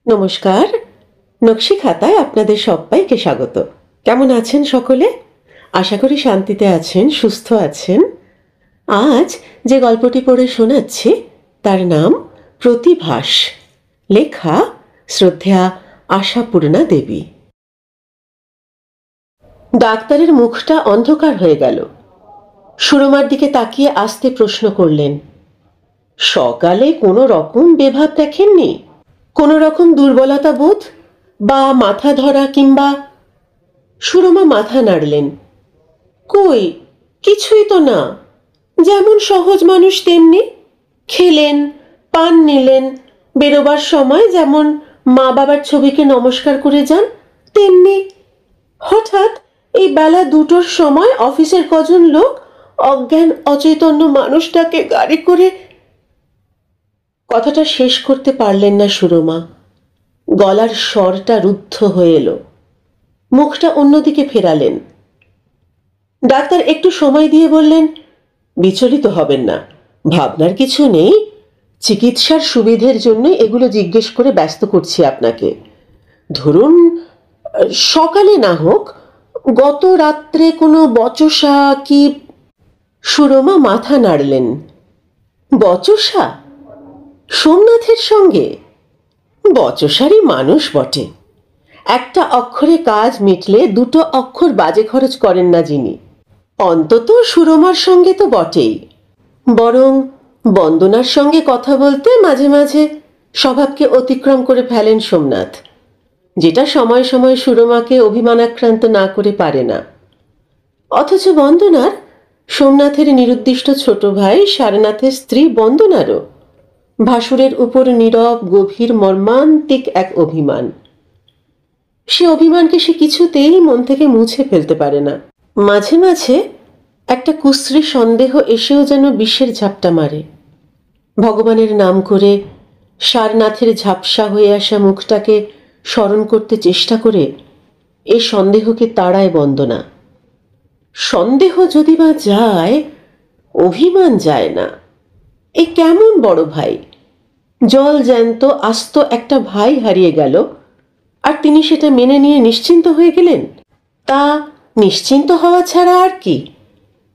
নমস্কার। নকশি খাতায় আপনাদের সবাইকে স্বাগত। কেমন আছেন সকলে? আশা করি শান্তিতে আছেন, সুস্থ আছেন। আজ যে গল্পটি পড়ে শোনাচ্ছি তার নাম প্রতিভাস, লেখা শ্রদ্ধেয়া আশাপূর্ণা দেবী। ডাক্তারের মুখটা অন্ধকার হয়ে গেল। সুরমার দিকে তাকিয়ে আস্তে প্রশ্ন করলেন, সকালে কোনো রকম বেভাব দেখেননি? কোনো রকম দুর্বলতা বোধ বা মাথা ধরা কিংবা? সুরমা মাথা নাড়লেন। কই, কিছুই তো না। যেমন সহজ মানুষ তেমনি খেলেন, পান নিলেন, বেরোবার সময় যেমন মা বাবার ছবিকে নমস্কার করে যান তেমনি। হঠাৎ এই বেলা 2টোর সময় অফিসের কজন লোক অজ্ঞান অচৈতন্য মানুষটাকে গাড়ি করে। কথাটা শেষ করতে পারলেন না সুরমা। গলার স্বরটা রুদ্ধ হয়ে এলো। মুখটা অন্যদিকে ফেরালেন। ডাক্তার একটু সময় দিয়ে বললেন, বিচলিত হবেন না, ভাবনার কিছু নেই। চিকিৎসার সুবিধের জন্য এগুলো জিজ্ঞেস করে ব্যস্ত করছি আপনাকে। ধরুন, সকালে না হোক, গত রাত্রে কোনো বচসা কি? সুরমা মাথা নাড়লেন। বচসা? সোমনাথের সঙ্গে? বচসারই মানুষ বটে। একটা অক্ষরে কাজ মিটলে 2টো অক্ষর বাজে খরচ করেন না যিনি। অন্তত সুরমার সঙ্গে তো বটেই। বরং বন্দনার সঙ্গে কথা বলতে মাঝে মাঝে স্বভাবকে অতিক্রম করে ফেলেন সোমনাথ, যেটা সময় সময় সুরমাকে অভিমানাক্রান্ত না করে পারে না। অথচ বন্দনার, সোমনাথের নিরুদ্দিষ্ট ছোট ভাই সারনাথের স্ত্রী বন্দনারও ভাসুরের উপর নীরব গভীর মর্মান্তিক এক অভিমান। সে অভিমানকে সে কিছুতেই মন থেকে মুছে ফেলতে পারে না। মাঝে মাঝে একটা কুশ্রী সন্দেহ এসেও যেন বিষের ঝাপটা মারে। ভগবানের নাম করে সারনাথের ঝাপসা হয়ে আসা মুখটাকে স্মরণ করতে চেষ্টা করে এ সন্দেহকে তাড়ায় বন্দনা। সন্দেহ যদি বা যায়, অভিমান যায় না। এ কেমন বড় ভাই! জল জ্যান্ত আস্ত একটা ভাই হারিয়ে গেল, আর তিনি সেটা মেনে নিয়ে নিশ্চিন্ত হয়ে গেলেন। তা নিশ্চিন্ত হওয়া ছাড়া আর কি?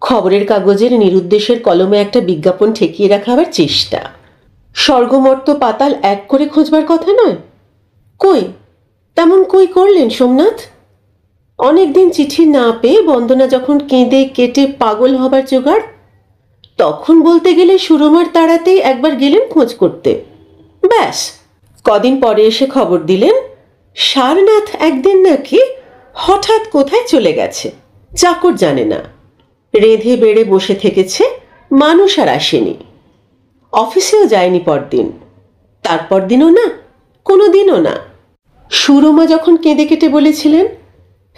খবরের কাগজের নিরুদ্দেশের কলমে একটা বিজ্ঞাপন ঠেকিয়ে রাখাবার চেষ্টা। স্বর্গমর্ত পাতাল এক করে খোঁজবার কথা নয়? কই, তেমন কই করলেন সোমনাথ? অনেকদিন চিঠি না পেয়ে বন্দনা যখন কেঁদে কেটে পাগল হবার জোগাড়, তখন বলতে গেলে সুরমার তাড়াতেই একবার গেলেন খোঁজ করতে। ব্যাস, কদিন পরে এসে খবর দিলেন সারনাথ একদিন নাকি হঠাৎ কোথায় চলে গেছে, চাকর জানে না। রেঁধে বেড়ে বসে থেকেছে, মানুষ আর আসেনি। অফিসেও যায়নি পরদিন, তারপর দিনও না, কোনো দিনও না। সুরমা যখন কেঁদে কেটে বলেছিলেন,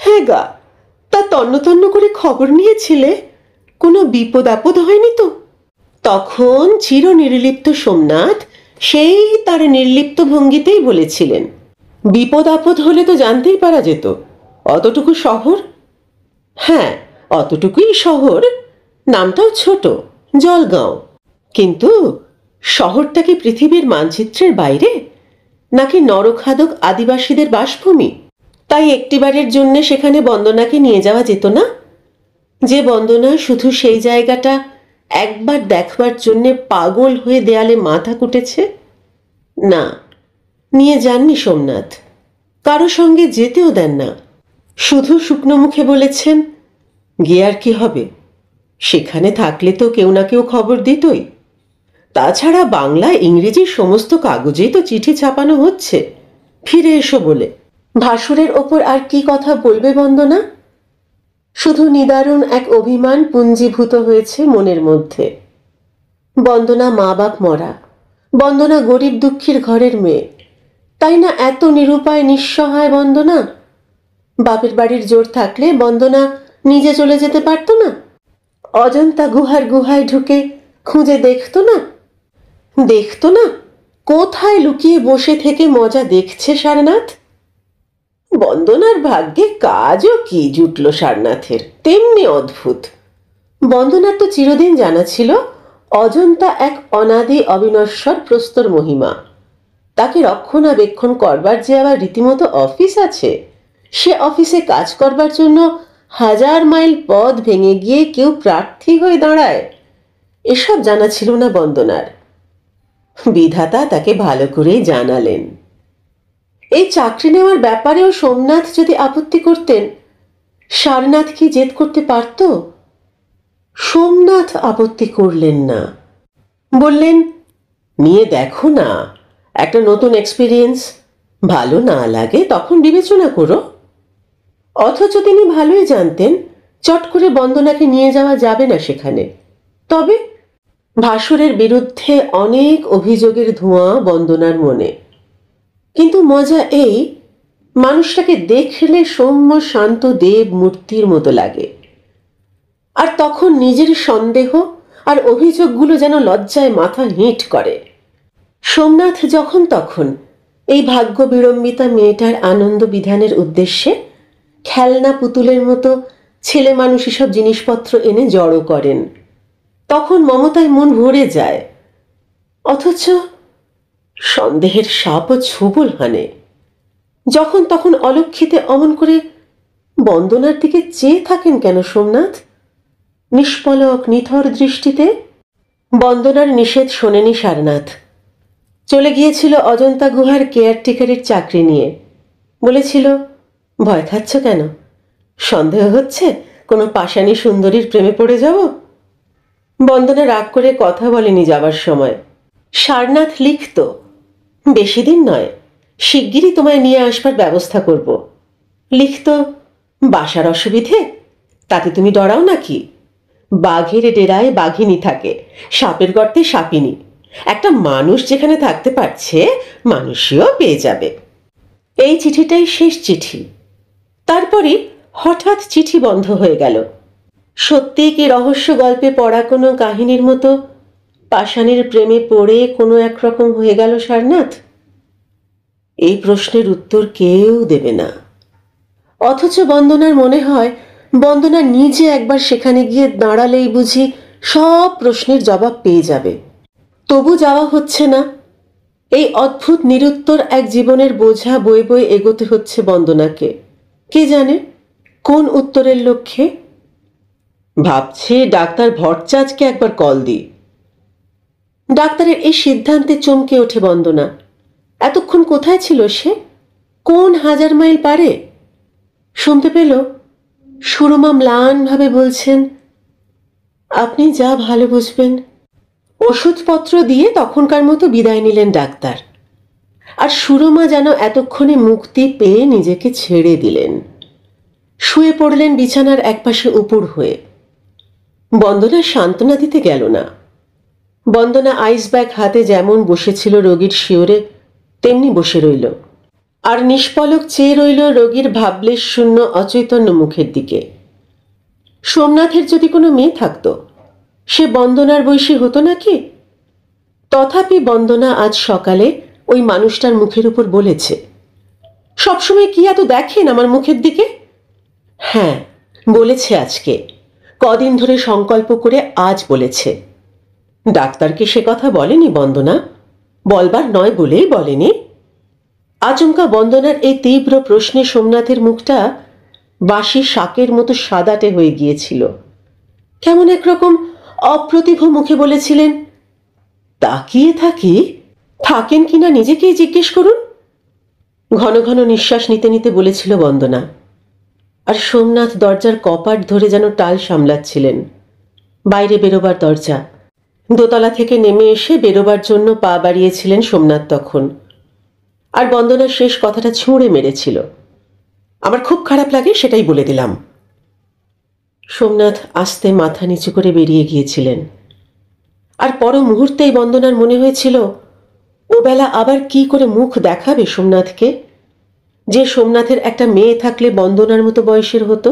হ্যাঁ গা, তা তন্ন তন্ন করে খবর নিয়েছিলে, কোনো বিপদ আপদ হয়নি তো? তখন চির নির্লিপ্ত সোমনাথ সেই তার নির্লিপ্ত ভঙ্গিতেই বলেছিলেন, বিপদ আপদ হলে তো জানতেই পারা যেত। অতটুকু শহর। হ্যাঁ, অতটুকুই শহর, নামটাও ছোট, জলগাঁও। কিন্তু শহরটা কি পৃথিবীর মানচিত্রের বাইরে, নাকি নরখাদক আদিবাসীদের বাসভূমি? তাই একটিবারের জন্য সেখানে বন্দনাকে নিয়ে যাওয়া যেত না? যে বন্দনা শুধু সেই জায়গাটা একবার দেখবার জন্যে পাগল হয়ে দেয়ালে মাথা কুটেছে। না, নিয়ে যাননি সোমনাথ। কারো সঙ্গে যেতেও দেন না। শুধু শুকনো মুখে বলেছেন, গিয়ে আর কি হবে, সেখানে থাকলে তো কেউ না কেউ খবর দিতই। তাছাড়া বাংলা ইংরেজি সমস্ত কাগজেই তো চিঠি ছাপানো হচ্ছে ফিরে এসো বলে। ভাসুরের ওপর আর কি কথা বলবে বন্দনা? শুধু নিদারুণ এক অভিমান পুঞ্জীভূত হয়েছে মনের মধ্যে। বন্দনা মা বাপ মরা, বন্দনা গরিব দুঃখীর ঘরের মেয়ে, তাই না এত নিরুপায় নিঃসহায় বন্দনা? বাপের বাড়ির জোর থাকলে বন্দনা নিজে চলে যেতে পারত না? অজন্তা গুহার গুহায় ঢুকে খুঁজে দেখতো না? দেখতো না কোথায় লুকিয়ে বসে থেকে মজা দেখছে সারনাথ? বন্দনার ভাগ্যে কাজও কি জুটল সারনাথের, তেমনি অদ্ভুত। বন্দনার তো চিরদিন জানা ছিল অজন্তা এক অনাদি অবিনশ্বর প্রস্তর মহিমা। তাকে রক্ষণাবেক্ষণ করবার যে আবার রীতিমতো অফিস আছে, সে অফিসে কাজ করবার জন্য 1000 মাইল পথ ভেঙে গিয়ে কেউ প্রার্থী হয়ে দাঁড়ায়, এসব জানা ছিল না বন্দনার। বিধাতা তাকে ভালো করেই জানালেন। এই চাকরি নেওয়ার ব্যাপারেও সোমনাথ যদি আপত্তি করতেন, সারনাথ কি জেদ করতে পারত? সোমনাথ আপত্তি করলেন না, বললেন, নিয়ে দেখো না, একটা নতুন এক্সপিরিয়েন্স, ভালো না লাগে তখন বিবেচনা করো। অথচ তিনি ভালোই জানতেন চট করে বন্দনাকে নিয়ে যাওয়া যাবে না সেখানে। তবে ভাসুরের বিরুদ্ধে অনেক অভিযোগের ধোঁয়া বন্দনার মনে। কিন্তু মজা এই, মানুষটাকে দেখলে সৌম্য শান্ত দেব মূর্তির মতো লাগে। আর তখন নিজের সন্দেহ আর অভিযোগগুলো যেন লজ্জায় মাথা হিট করে। সোমনাথ যখন তখন এই ভাগ্য বিড়ম্বিতা মেয়েটার আনন্দ বিধানের উদ্দেশ্যে খেলনা পুতুলের মতো ছেলে মানুষ এসব জিনিসপত্র এনে জড়ো করেন, তখন মমতায় মন ভরে যায়। অথচ সন্দেহের সাপও ছোবল হানে। যখন তখন অলক্ষিতে অমন করে বন্দনার দিকে চেয়ে থাকেন কেন সোমনাথ, নিষ্পলক নিথর দৃষ্টিতে? বন্দনার নিষেধ শোনেনি সারনাথ। চলে গিয়েছিল অজন্তা গুহার কেয়ারটেকারের চাকরি নিয়ে। বলেছিল, ভয় খাচ্ছ কেন? সন্দেহ হচ্ছে কোনো পাষাণী সুন্দরীর প্রেমে পড়ে যাব? বন্দনা রাগ করে কথা বলেনি যাবার সময়। সারনাথ লিখত, বেশি দিন নয়, শিগগিরই তোমায় নিয়ে আসবার ব্যবস্থা করব। লিখত, বাসার অসুবিধে, তাতে তুমি ডরাও নাকি? বাঘের ডেরায় বাঘিনী থাকে, সাপের গর্তে সাপিনী। একটা মানুষ যেখানে থাকতে পারছে, মানুষও পেয়ে যাবে। এই চিঠিটাই শেষ চিঠি। তারপরে হঠাৎ চিঠি বন্ধ হয়ে গেল। সত্যি কি রহস্য গল্পে পড়া কোনো কাহিনীর মতো পাষাণের প্রেমে পড়ে কোনো একরকম হয়ে গেল সারনাথ? এই প্রশ্নের উত্তর কেউ দেবে না। অথচ বন্দনার মনে হয়, বন্দনা নিজে একবার সেখানে গিয়ে দাঁড়ালেই বুঝি সব প্রশ্নের জবাব পেয়ে যাবে। তবু যাওয়া হচ্ছে না। এই অদ্ভুত নিরুত্তর এক জীবনের বোঝা বয়ে বয়ে এগোতে হচ্ছে বন্দনাকে। কে জানে কোন উত্তরের লক্ষ্যে? ভাবছে ডাক্তার ভট্টাচার্যকে একবার কল দিই। ডাক্তারের এই সিদ্ধান্তে চমকে ওঠে বন্দনা। এতক্ষণ কোথায় ছিল সে? কোন 1000 মাইল পারে? শুনতে পেল সুরমা ম্লানভাবে বলছেন, আপনি যা ভালো বুঝবেন। ওষুধপত্র দিয়ে তখনকার মতো বিদায় নিলেন ডাক্তার। আর সুরমা যেন এতক্ষণে মুক্তি পেয়ে নিজেকে ছেড়ে দিলেন। শুয়ে পড়লেন বিছানার একপাশে উপুর হয়ে। বন্দনা সান্ত্বনা দিতে গেল না। বন্দনা আইস ব্যাগ হাতে যেমন বসেছিল রোগীর শিওরে, তেমনি বসে রইল আর নিষ্পলক চেয়ে রইল রোগীর ভাবলেশ শূন্য অচৈতন্য মুখের দিকে। সোমনাথের যদি কোনো মেয়ে থাকতো, সে বন্দনার বয়সী হতো নাকি? তথাপি বন্দনা আজ সকালে ওই মানুষটার মুখের উপর বলেছে, সবসময় কি এত দেখেন আমার মুখের দিকে? হ্যাঁ, বলেছে আজকে, কদিন ধরে সংকল্প করে আজ বলেছে। ডাক্তারকে সে কথা বলেনি বন্দনা, বলবার নয় বলেই বলেনি। আচমকা বন্দনার এই তীব্র প্রশ্নে সোমনাথের মুখটা বাসি শাকের মতো সাদাটে হয়ে গিয়েছিল। কেমন একরকম অপ্রতিভ মুখে বলেছিলেন, তাকিয়ে থাকেন কিনা নিজেকেই জিজ্ঞেস করুন। ঘন ঘন নিঃশ্বাস নিতে নিতে বলেছিল বন্দনা। আর সোমনাথ দরজার কপাট ধরে যেন টাল সামলাচ্ছিলেন। বাইরে বেরোবার দরজা। দোতলা থেকে নেমে এসে বেরোবার জন্য পা বাড়িয়েছিলেন সোমনাথ তখন। আর বন্দনার শেষ কথাটা ছুঁড়ে মেরেছিল, আমার খুব খারাপ লাগে, সেটাই বলে দিলাম। সোমনাথ আস্তে মাথা নিচু করে বেরিয়ে গিয়েছিলেন। আর পর মুহূর্তেই বন্দনার মনে হয়েছিল, ও বেলা আবার কি করে মুখ দেখাবে সোমনাথকে, যে সোমনাথের একটা মেয়ে থাকলে বন্দনার মতো বয়সের হতো।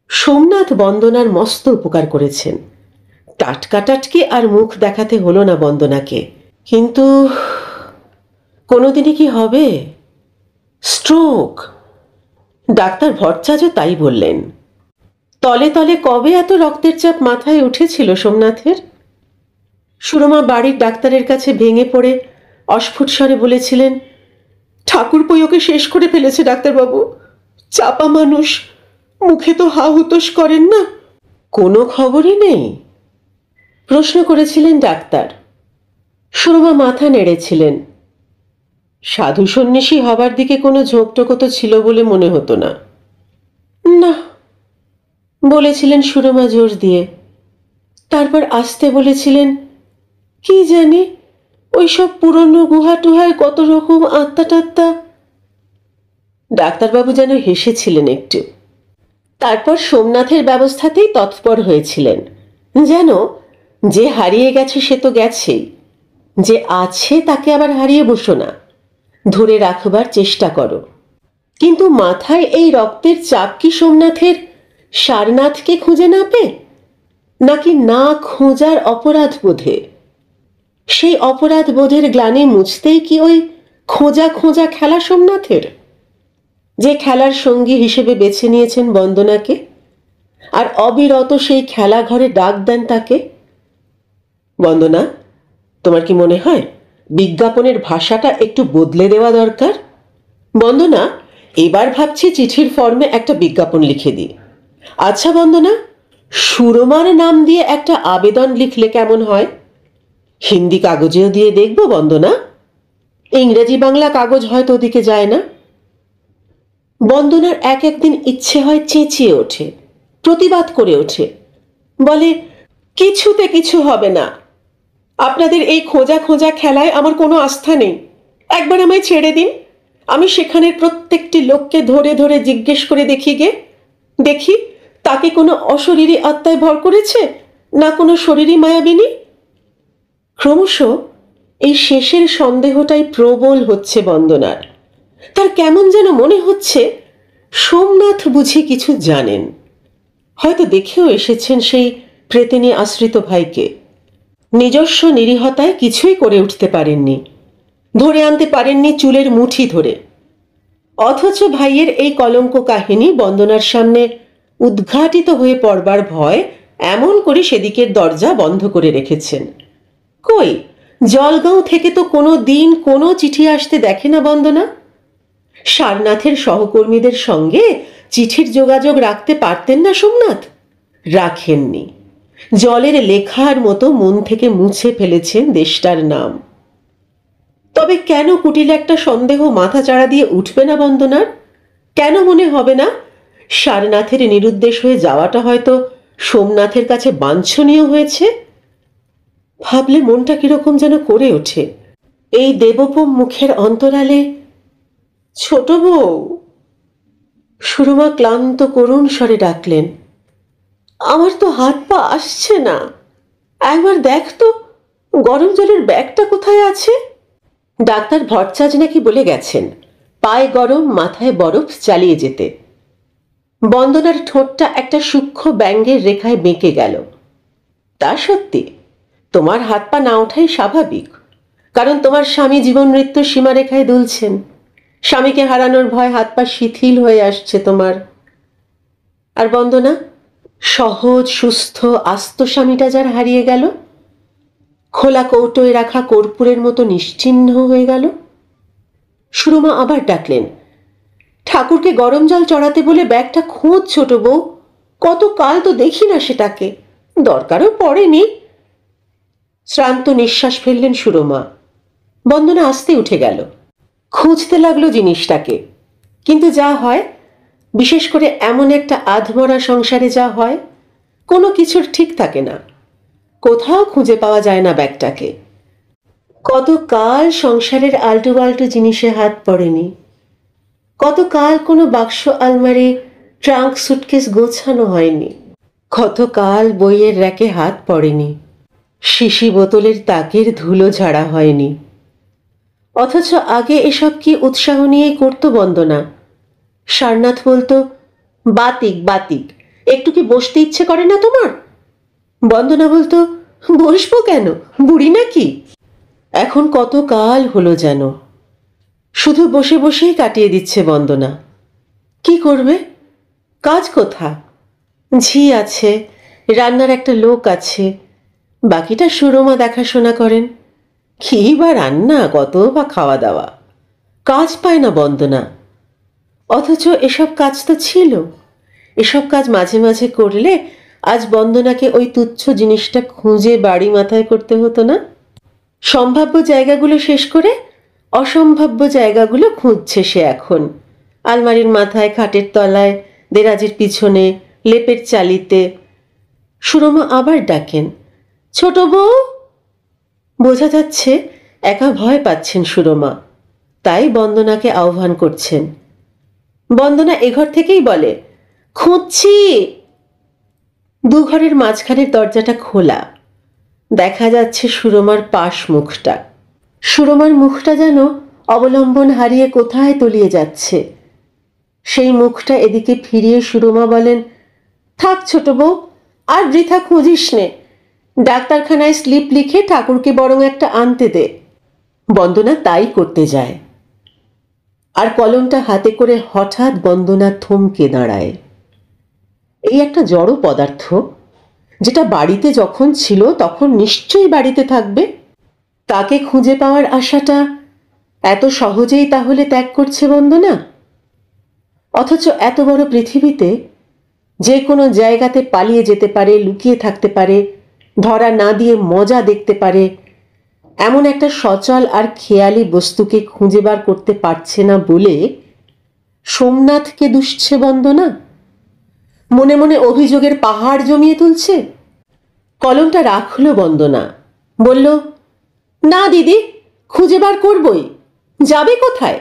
সোমনাথ বন্দনার মস্ত উপকার করেছেন। টাটকা টাটকি আর মুখ দেখাতে হলো না বন্দনাকে। কিন্তু কোনোদিনই কি হবে? স্ট্রোক। ডাক্তার ভট্টাচার্য তাই বললেন। তলে তলে কবে এত রক্তের চাপ মাথায় উঠেছিল সোমনাথের? সুরমা বাড়ির ডাক্তারের কাছে ভেঙে পড়ে অস্ফুট স্বরে বলেছিলেন, ঠাকুরপোই ওকে শেষ করে ফেলেছে ডাক্তারবাবু। চাপা মানুষ, মুখে তো হা হুতোষ করেন না। কোনো খবরই নেই? প্রশ্ন করেছিলেন ডাক্তার। সুরমা মাথা নেড়েছিলেন। সাধু সন্ন্যাসী হবার দিকে কোনো ঝোঁকটোকো তো ছিল বলে মনে হতো না। না, বলেছিলেন সুরমা জোর দিয়ে। তারপর আস্তে বলেছিলেন, কি জানি, ওই সব পুরনো গুহা টুহায় কত রকম আত্মা টাত্মা। ডাক্তারবাবু যেন হেসেছিলেন একটু। তারপর সোমনাথের ব্যবস্থাতেই তৎপর হয়েছিলেন, যেন যে হারিয়ে গেছে সে তো গেছেই, যে আছে তাকে আবার হারিয়ে বসো না, ধরে রাখবার চেষ্টা করো। কিন্তু মাথায় এই রক্তের চাপ কি সোমনাথের সারনাথকে খুঁজে না পেয়ে, নাকি না খোঁজার অপরাধ বোধে? সেই অপরাধ বোধের গ্লানি মুছতেই কি ওই খোঁজা খোঁজা খেলা সোমনাথের, যে খেলার সঙ্গী হিসেবে বেছে নিয়েছেন বন্দনাকে, আর অবিরত সেই খেলা ঘরে ডাক দেন তাকে? বন্দনা, তোমার কি মনে হয় বিজ্ঞাপনের ভাষাটা একটু বদলে দেওয়া দরকার? বন্দনা, এবার ভাবছি চিঠির ফর্মে একটা বিজ্ঞাপন লিখে দিই। আচ্ছা বন্দনা, সুরমার নাম দিয়ে একটা আবেদন লিখলে কেমন হয়? হিন্দি কাগজেও দিয়ে দেখব বন্দনা। ইংরেজি বাংলা কাগজ হয়তো ওদিকে যায় না। বন্দনার এক একদিন ইচ্ছে হয় চেঁচিয়ে ওঠে, প্রতিবাদ করে ওঠে, বলে, কিছুতে কিছু হবে না। আপনাদের এই খোঁজা খোঁজা খেলায় আমার কোনো আস্থা নেই। একবার আমায় ছেড়ে দিন, আমি সেখানের প্রত্যেকটি লোককে ধরে ধরে জিজ্ঞেস করে দেখি তাকে কোনো অশরীরী আত্মায় ভর করেছে না কোনো শরীরী মায়াবিনী। ক্রমশ এই শেষের সন্দেহটাই প্রবল হচ্ছে বন্দনার। তার কেমন যেন মনে হচ্ছে সোমনাথ বুঝি কিছু জানেন, হয়তো দেখেও এসেছেন সেই প্রেতিনী আশ্রিত ভাইকে। নিজস্ব নিরীহতায় কিছুই করে উঠতে পারেননি, ধরে আনতে পারেননি চুলের মুঠি ধরে। অথচ ভাইয়ের এই কলঙ্ক কাহিনী বন্দনার সামনে উদ্ঘাটিত হয়ে পড়বার ভয় এমন করে সেদিকের দরজা বন্ধ করে রেখেছেন। কই, জলগাঁও থেকে তো কোনো দিন কোনো চিঠি আসতে দেখে না বন্দনা। সারনাথের সহকর্মীদের সঙ্গে চিঠির যোগাযোগ রাখতে পারতেন না সোমনাথ? রাখেননি। জলের লেখার মতো মন থেকে মুছে ফেলেছেন দেশটার নাম। তবে কেন কুটিল একটা সন্দেহ মাথা চাড়া দিয়ে উঠবে না বন্দনার? কেন মনে হবে না সারনাথের নিরুদ্দেশ হয়ে যাওয়াটা হয়তো সোমনাথের কাছে বাঞ্ছনীয় হয়েছে? ভাবলে মনটা কিরকম যেন করে ওঠে। এই দেবোপম মুখের অন্তরালে, ছোট বউ। সুরমা ক্লান্ত করুণ স্বরে ডাকলেন, আমার তো হাত পা আসছে না, একবার দেখ তো গরম জলের ব্যাগটা কোথায় আছে। ডাক্তার ভট্টাচার্য নাকি বলে গেছেন পায়ে গরম মাথায় বরফ চালিয়ে যেতে। বন্দনার ঠোঁটটা একটা সূক্ষ্ম ব্যঙ্গের রেখায় বেঁকে গেল। তা সত্যি, তোমার হাত পা না ওঠাই স্বাভাবিক, কারণ তোমার স্বামী জীবন মৃত্যুর সীমারেখায় দুলছেন। স্বামীকে হারানোর ভয় হাত পা শিথিল হয়ে আসছে তোমার। আর বন্দনা, সহজ সুস্থ আস্ত স্বামীটা যার হারিয়ে গেল, খোলা কৌটোয় রাখা কর্পূরের মতো নিশ্চিহ্ন হয়ে গেল। সুরমা আবার ডাকলেন, ঠাকুরকে গরম জল চড়াতে বলে ব্যাগটা খোঁজ ছোট বউ, কত কাল তো দেখি না সেটাকে, দরকারও পড়েনি। শ্রান্ত নিঃশ্বাস ফেললেন সুরমা। বন্দনা আস্তে উঠে গেল, খুঁজতে লাগলো জিনিসটাকে। কিন্তু যা হয়, বিশেষ করে এমন একটা আধমরা সংসারে যা হয়, কোনো কিছুর ঠিক থাকে না। কোথাও খুঁজে পাওয়া যায় না ব্যাগটাকে। কতকাল সংসারের আলটু বাল্টু জিনিসে হাত পড়েনি, কতকাল কোনো বাক্স আলমারি ট্রাঙ্ক সুটকেস গোছানো হয়নি, কতকাল বইয়ের র্যাকে হাত পড়েনি, শিশি বোতলের তাকের ধুলো ঝাড়া হয়নি। অথচ আগে এসব কি উৎসাহ নিয়েই করতো বন্দনা। সারনাথ বলতো, বাতিক বাতিক, একটু কি বসতে ইচ্ছে করে না তোমার? বন্দনা বলতো, বসবো কেন, বুড়ি নাকি? এখন কত কাল হলো যেন শুধু বসে বসেই কাটিয়ে দিচ্ছে বন্দনা। কি করবে? কাজ কোথা? ঝি আছে, রান্নার একটা লোক আছে, বাকিটা সুরমা দেখাশোনা করেন। কি বা রান্না, কত বা খাওয়া দাওয়া, কাজ পায় না বন্দনা। অথচ এসব কাজ তো ছিল। এসব কাজ মাঝে মাঝে করলে আজ বন্দনাকে ওই তুচ্ছ জিনিসটা খুঁজে বাড়ি মাথায় করতে হতো না। সম্ভাব্য জায়গাগুলো শেষ করে অসম্ভাব্য জায়গাগুলো খুঁজছে সে এখন। আলমারির মাথায়, খাটের তলায়, দেরাজের পিছনে, লেপের চালিতে। সুরমা আবার ডাকেন, ছোট বউ। বোঝা যাচ্ছে একা ভয় পাচ্ছেন সুরমা, তাই বন্দনাকে আহ্বান করছেন। বন্দনা এঘর থেকেই বলে, খুঁজছি। দুঘরের মাঝখানের দরজাটা খোলা, দেখা যাচ্ছে সুরমার পাশ মুখটা। সুরমার মুখটা যেন অবলম্বন হারিয়ে কোথায় তলিয়ে যাচ্ছে। সেই মুখটা এদিকে ফিরিয়ে সুরমা বলেন, থাক ছোট বউ, আর বৃথা খুঁজিস নে। ডাক্তারখানায় স্লিপ লিখে ঠাকুরকে বরং একটা আনতে দে। বন্দনা তাই করতে যায়, আর কলমটা হাতে করে হঠাৎ বন্দনা থমকে দাঁড়ায়। এই একটা জড় পদার্থ, যেটা বাড়িতে যখন ছিল তখন নিশ্চয়ই বাড়িতে থাকবে, তাকে খুঁজে পাওয়ার আশাটা এত সহজেই তাহলে ত্যাগ করছে বন্দনা? অথচ এত বড় পৃথিবীতে যে কোনো জায়গাতে পালিয়ে যেতে পারে, লুকিয়ে থাকতে পারে, ধরা না দিয়ে মজা দেখতে পারে, এমন একটা সচল আর খেয়ালি বস্তুকে খুঁজে বার করতে পারছে না বলে সোমনাথকে দুষছে বন্দনা? মনে মনে অভিযোগের পাহাড় জমিয়ে তুলছে? কলমটা রাখলো বন্দনা, বলল, না দিদি, খুঁজে বার করবই। যাবে কোথায়?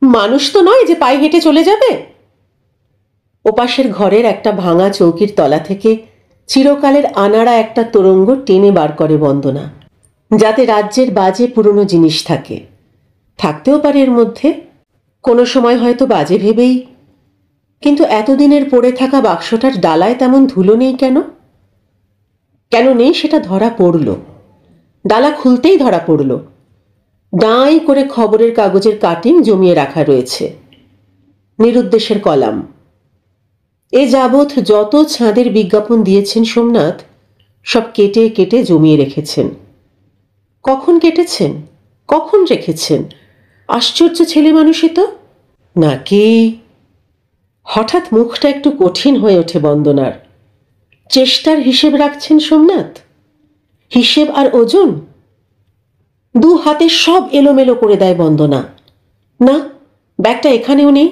মানুষ তো নয় যে পায়ে হেঁটে চলে যাবে। ওপাশের ঘরের একটা ভাঙা চৌকির তলা থেকে চিরকালের আনাড়া একটা তোরঙ্গ টেনে বার করে বন্দনা, যাতে রাজ্যের বাজে পুরনো জিনিস থাকে। থাকতেও পারে এর মধ্যে, কোনো সময় হয়তো বাজে ভেবেই। কিন্তু এতদিনের পড়ে থাকা বাক্সটার ডালায় তেমন ধুলো নেই কেন? কেন নেই সেটা ধরা পড়ল। ডালা খুলতেই ধরা পড়ল ডাঁই করে খবরের কাগজের কাটিং জমিয়ে রাখা রয়েছে, নিরুদ্দেশের কলাম। এ যাবৎ যত ছাঁদের বিজ্ঞাপন দিয়েছেন সোমনাথ, সব কেটে কেটে জমিয়ে রেখেছেন। কখন কেটেছেন, কখন রেখেছেন? আশ্চর্য ছেলে মানুষই তো। নাকি? হঠাৎ মুখটা একটু কঠিন হয়ে ওঠে বন্দনার। চেষ্টার হিসেব রাখছেন সোমনাথ? হিসেব আর ওজন? দু হাতে সব এলোমেলো করে দেয় বন্দনা। না, ব্যাগটা এখানেও নেই।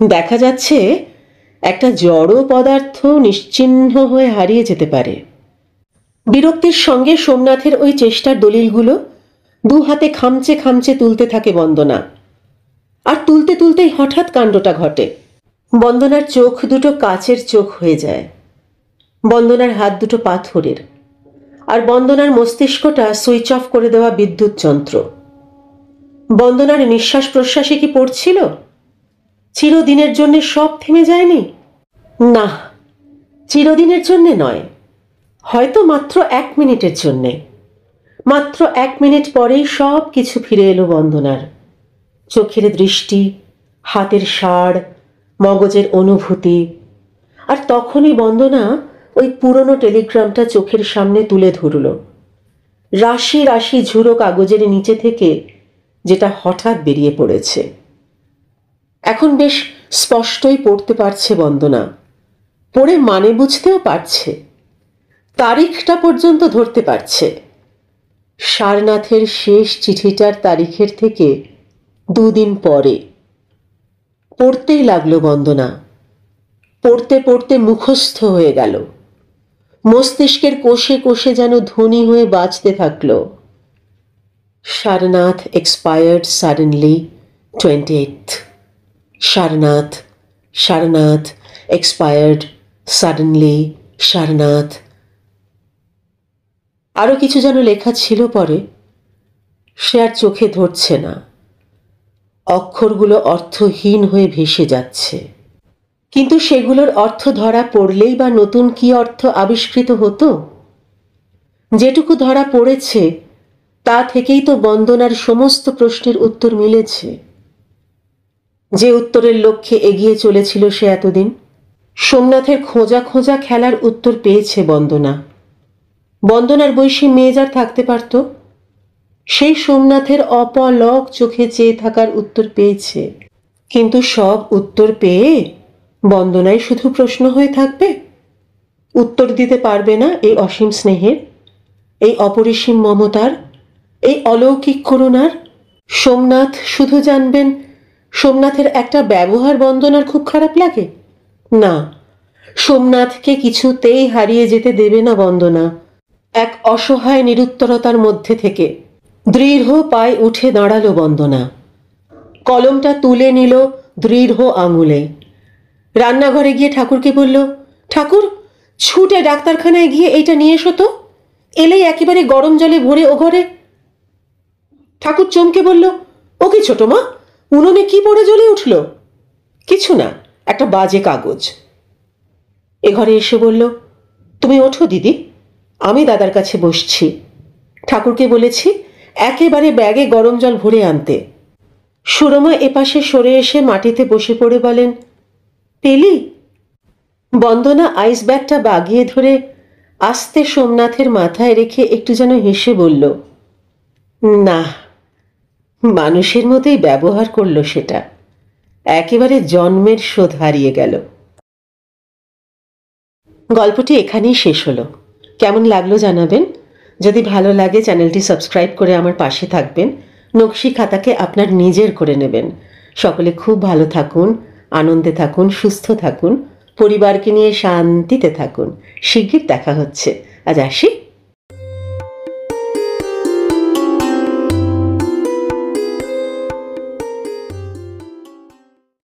দেখা যাচ্ছে একটা জড় পদার্থ নিশ্চিহ্ন হয়ে হারিয়ে যেতে পারে। বিরক্তির সঙ্গে সোমনাথের ওই চেষ্টার দলিলগুলো দু হাতে খামচে খামচে তুলতে থাকে বন্দনা। আর তুলতে তুলতেই হঠাৎ কাণ্ডটা ঘটে। বন্দনার চোখ দুটো কাচের চোখ হয়ে যায়। বন্দনার হাত দুটো পাথরের, আর বন্দনার মস্তিষ্কটা সুইচ অফ করে দেওয়া বিদ্যুৎ যন্ত্র। বন্দনার নিঃশ্বাস প্রশ্বাসে কি পড়ছিল? চিরদিনের জন্য সব থেমে যায়নি? না, চিরদিনের জন্যে নয়, হয়তো মাত্র 1 মিনিটের জন্যে। মাত্র 1 মিনিট পরেই সব কিছু ফিরে এলো বন্দনার। চোখের দৃষ্টি, হাতের সাড়, মগজের অনুভূতি। আর তখনই বন্দনা ওই পুরনো টেলিগ্রামটা চোখের সামনে তুলে ধরল, রাশি রাশি ঝুড়ো কাগজের নিচে থেকে, যেটা হঠাৎ বেরিয়ে পড়েছে। এখন বেশ স্পষ্টই পড়তে পারছে বন্দনা, পড়ে মানে বুঝতেও পারছে, তারিখটা পর্যন্ত ধরতে পারছে। সারনাথের শেষ চিঠিটার তারিখের থেকে 2 দিন পরে। পড়তেই লাগলো বন্দনা। পড়তে পড়তে মুখস্থ হয়ে গেল। মস্তিষ্কের কোষে কোষে যেন ধ্বনি হয়ে বাজতে থাকলো, Sarnath expired suddenly 28th. Sarnath, Sarnath expired suddenly, Sarnath. আরো কিছু যেন লেখা ছিল পরে, সে আর চোখে ধরছে না। অক্ষরগুলো অর্থহীন হয়ে ভেসে যাচ্ছে। কিন্তু সেগুলোর অর্থ ধরা পড়লেই বা নতুন কি অর্থ আবিষ্কৃত হতো? যেটুকু ধরা পড়েছে তা থেকেই তো বন্দনার সমস্ত প্রশ্নের উত্তর মিলেছে, যে উত্তরের লক্ষ্যে এগিয়ে চলেছিল সে এতদিন। সোমনাথের খোঁজা খোঁজা খেলার উত্তর পেয়েছে বন্দনা। বন্দনার বয়সী মেয়ে যার থাকতে পারত, সেই সোমনাথের অপলক চোখে চেয়ে থাকার উত্তর পেয়েছে, কিন্তু সব উত্তর পেয়ে বন্দনাই শুধু প্রশ্ন হয়ে থাকবে। উত্তর দিতে পারবে না এই অসীম স্নেহের, এই অপরিসীম মমতার, এই অলৌকিক করুণার। সোমনাথ শুধু জানবেন সোমনাথের একটা ব্যবহার বন্দনার খুব খারাপ লাগে। না, সোমনাথকে কিছুতেই হারিয়ে যেতে দেবে না বন্দনা। এক অসহায় নিরুত্তরতার মধ্যে থেকে দৃঢ় পায়ে উঠে দাঁড়ালো বন্দনা। কলমটা তুলে নিল দৃঢ় আঙুলে। রান্নাঘরে গিয়ে ঠাকুরকে বলল, ঠাকুর, ছুটে ডাক্তারখানায় গিয়ে এইটা নিয়ে এসো তো। এলেই একেবারে গরম জলে ভরে ও ঘরে। ঠাকুর চমকে বলল, ও কি ছোট মা, উনুনে কি পড়ে জ্বলে উঠল? কিছু না, একটা বাজে কাগজ। এ ঘরে এসে বলল, তুমি ওঠো দিদি, আমি দাদার কাছে বসছি। ঠাকুরকে বলেছি একেবারে ব্যাগে গরম জল ভরে আনতে। সুরমা এপাশে সরে এসে মাটিতে বসে পড়ে বলেন, পেলি? বন্দনা আইস ব্যাগটা বাগিয়ে ধরে আস্তে সোমনাথের মাথায় রেখে একটু যেন হেসে বলল, না, মানুষের মতোই ব্যবহার করলো সেটা। একেবারে জন্মের শোধ হারিয়ে গেল। গল্পটি এখানেই শেষ হলো। কেমন লাগলো জানাবেন। যদি ভালো লাগে চ্যানেলটি সাবস্ক্রাইব করে আমার পাশে থাকবেন। নকশি খাতাকে আপনার নিজের করে নেবেন। সকলে খুব ভালো থাকুন, আনন্দে থাকুন, সুস্থ থাকুন, পরিবারকে নিয়ে শান্তিতে থাকুন। শিগগির দেখা হচ্ছে। আজ আসি।